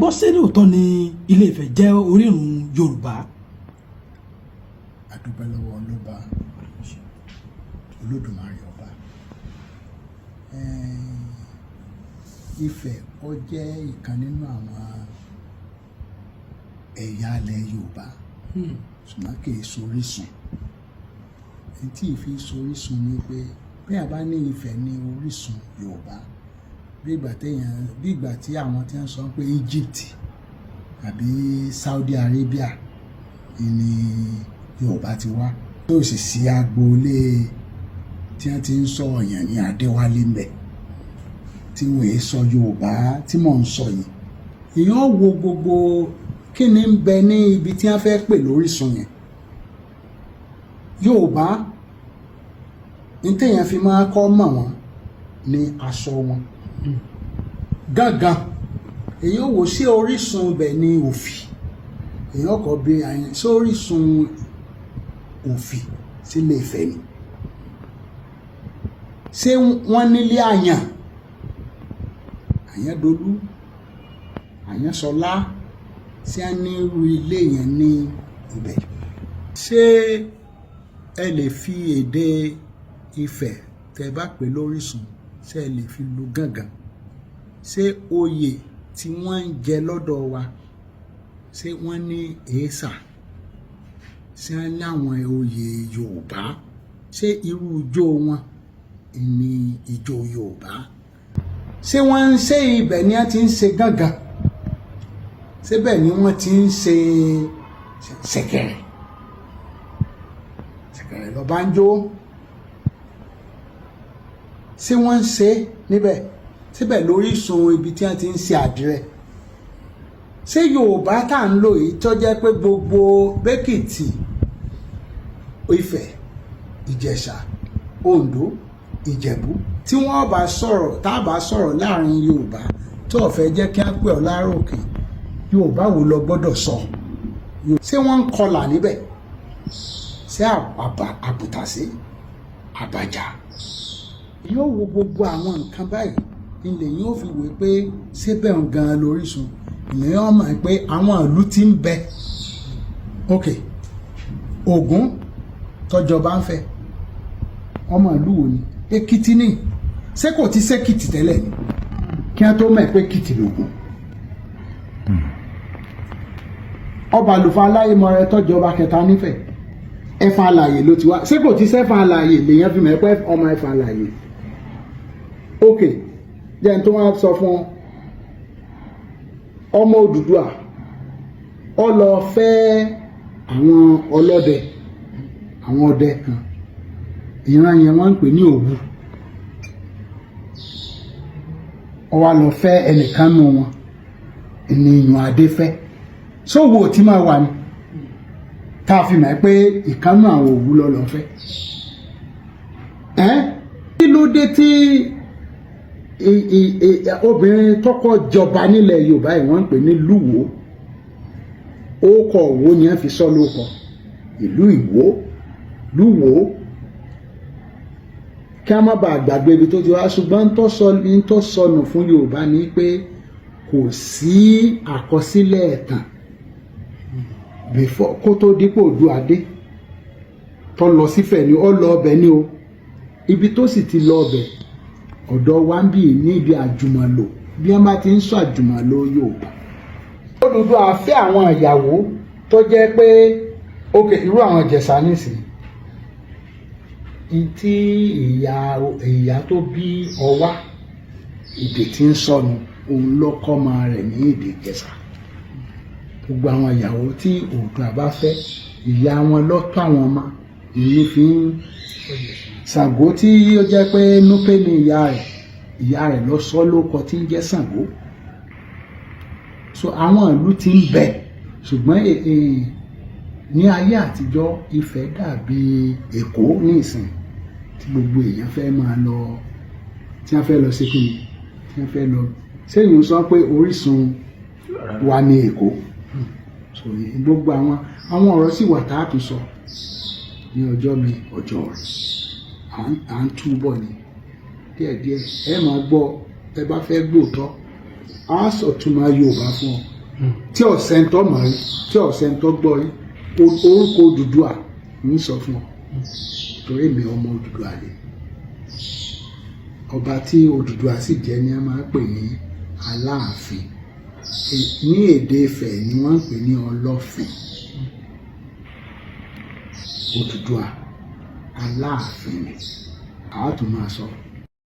Bó ṣe lóòótọ́ ni Ilé Ifẹ̀ jẹ́ orírun Yorùbá. Adúpẹ́ lọ́wọ́ ọlọ́ba Olódùmarè ọba. Ifẹ̀ ó jẹ́ ìkan nínú àwọn ẹ̀yà ilẹ̀ Yorùbá ṣùgbọ́n kì í sorísun. Ẹni tí ìfi sorísun ni pé bí a bá ní Ifẹ̀ ní orísun Yorùbá bí ìgbà tí àwọn tí wọ́n sọ pé Egypt àbí Saudi Arabia ni Yorùbá ti wá tó sì sí agboolé tí wọ́n ti ń sọ ọ̀yàn ní Adéwálé ń bẹ̀ tí wọ́n èé sọ Yorùbá tí mò ń sọ yìí. Èèyàn wo gbogbo kí ni ń bẹ ní ibi tí wọ́n fẹ́ pè lórísun yẹn. Yorùbá ní téèyàn fi máa kọ́ mọ̀ wọ́n ní aṣọ wọn gángan. Èèyàn wò sí orísun ibẹ̀ ní òfì. Èèyàn kọ́ bí àyàn sí orísun òfì sí Ilé Ifẹ̀ ni. Ṣé wọ́n nílé àyàn Àyàndolú Àyànṣọlá tí a ní irú ilé yẹn ní ibẹ̀? Ṣé ẹ lè fi èdè Ifẹ̀ tẹ́ bá pè lórísun ṣé ẹ lè fi lu gángan? Ṣé oyè tí wọ́n ń jẹ lọ́dọ̀ wa ṣé wọ́n ní èésà? Ṣé wọ́n ní àwọn oyè Yorùbá? Ṣé irú ijó wọn ní ijó Yorùbá? Ṣé wọ́n ń ṣe ibẹ̀ ni wọ́n ti ń ṣe gángan? Ṣé bẹ́ẹ̀ ni wọ́n ti ń ṣe ṣẹ̀kẹ̀rẹ̀? Ṣẹ̀kẹ̀rẹ̀ ló bá ń jó. Ṣé wọ́n ń ṣe níbẹ̀? Síbẹ̀ lórísun ibi tí wọ́n ti ń ṣe àdìrẹ. Ṣé Yorùbá tá à ń lò yìí tó jẹ́ pé gbogbo bẹ́kìtì Ifẹ̀ Ìjẹ̀ṣà Oǹdó Ìjẹ̀bú tí wọ́n bá sọ̀rọ̀ tá a bá sọ̀rọ̀ láàrin Yorùbá tó fẹ́ jẹ́ kí á pè ọ́ láròkè Yorùbá wo lọ gbọ́dọ̀ sọ? Ṣé wọ́n ń kọlà níbẹ̀? Ṣé àbùtàṣé àbàjá? Yóò wo gbogbo àwọn nǹkan báyìí ilẹ̀ yóò fi wé pé síbẹ̀ ń gan lórísun. Ìyẹn wọ́n mọ̀ pé àwọn ìlú ti ń bẹ. Ok, Ògún tọjọba ń fẹ́ ọmọ ìlú wo ni? Èkìtì ni. Ṣé kò ti ṣèkìtì tẹ́lẹ̀ ni kí wọ́n tó mọ̀ pé Èkìtì lògùn? Ọba àlùfáà Aláyémọrẹ tọjọba kẹta nífẹ̀ẹ́ Ẹ̀fà Àlàyé ló ti wá. Ṣé kò ti ṣẹ̀fà Àlàyé lèèyàn fi mọ̀ pé ọmọ Ẹ̀fà Àlàyé? Ok, jẹ́ n tó wá sọ fún ọmọ Odùduwà ó lọ fẹ́ àwọn ọlọ́dẹ àwọn ọdẹ kan ìran yẹn wọ́n ń pè ní Òwu. Ó wá lọ fẹ́ ẹnìkan nù wọn ènìyàn Adéfẹ́. Sówó tí máa wà ní tá a fi mọ̀ pé ìkànnù àwọn Òwu lọ fẹ́. Kí ló dé tí obìnrin tọkọ jọba nílẹ̀ Yorùbá yìí wọ́n ń pè ní Lúwo? Ókọ Òwò ni wọ́n fi sọ lóko ìlú Ìwó Lúwo kí a má bàa gbàgbé ibi tó ti wá. Ṣùgbọ́n ń tó sọnù fún Yorùbá ni pé kò sí àkọsílẹ̀ ẹ̀tàn kó tó dípò Oòduà tó lọ sífẹ̀ ni ó lọ ọbẹ̀ ni o. Ibi tó sì ti lọ ọbẹ̀ ọ̀dọ̀ wa ń bì ní ibi àjùmọ̀lò bí wọ́n bá ti ń sọ àjùmọ̀lò Yorùbá. Odùduwà fẹ́ àwọn ìyàwó tó jẹ́ pé ok irú àwọn Ìjẹ̀ṣà nísìnyí tí ìyá tó bí Ọwá èdè tí ń sọnù òun lọ́kọ́ ọmọ rẹ̀ ní èdè Ìjẹ̀ṣà. Gbogbo àwọn ìyàwó tí Oòduà bá fẹ́ ìyá wọn lọ́tọ̀ àwọn ọmọ ìní fi ń Ṣàngó tí ó jẹ́ pé Núpé ni ìyá rẹ̀ lọ sọ lóko tí ń jẹ́ Ṣàngó. So àwọn ìlú ti ń bẹ ṣùgbọ́n ní ayé àtijọ́ Ifẹ̀ dàbí Èkó ní ìsìn tí gbogbo èèyàn fẹ́ máa lọ tí wọ́n fẹ́ lọ sí kí ni tí wọ́n fẹ́ lọ sẹ́yìn sọ pé orísun wa ní Èkó. So gbogbo àwọn ọ̀rọ̀ sì wà tá a tún sọ ní ọjọ́ mi ọjọ́ rẹ̀ à ń túbọ̀ ni díẹ̀díẹ̀ ẹ máa gbọ́ ẹ bá fẹ́ gbòótọ́ á sọ túmọ̀ Yorùbá fún ọ tí ọ̀sẹ̀ ń tọ́ mọ̀ rí tí ọ̀sẹ̀ ń tọ́ gbọ́ rí orúkọ Odùduwà ń sọ fún ọ torí mi ọmọ Odùduwà lè ọba tí Odùduwà sì jẹ́ ní a máa pè ní Aláàfin ní èdè Ifẹ̀ ni wọ́n ń pè ní Ọlọ́fin Odùduwà Aláàfin ni àá tún máa sọ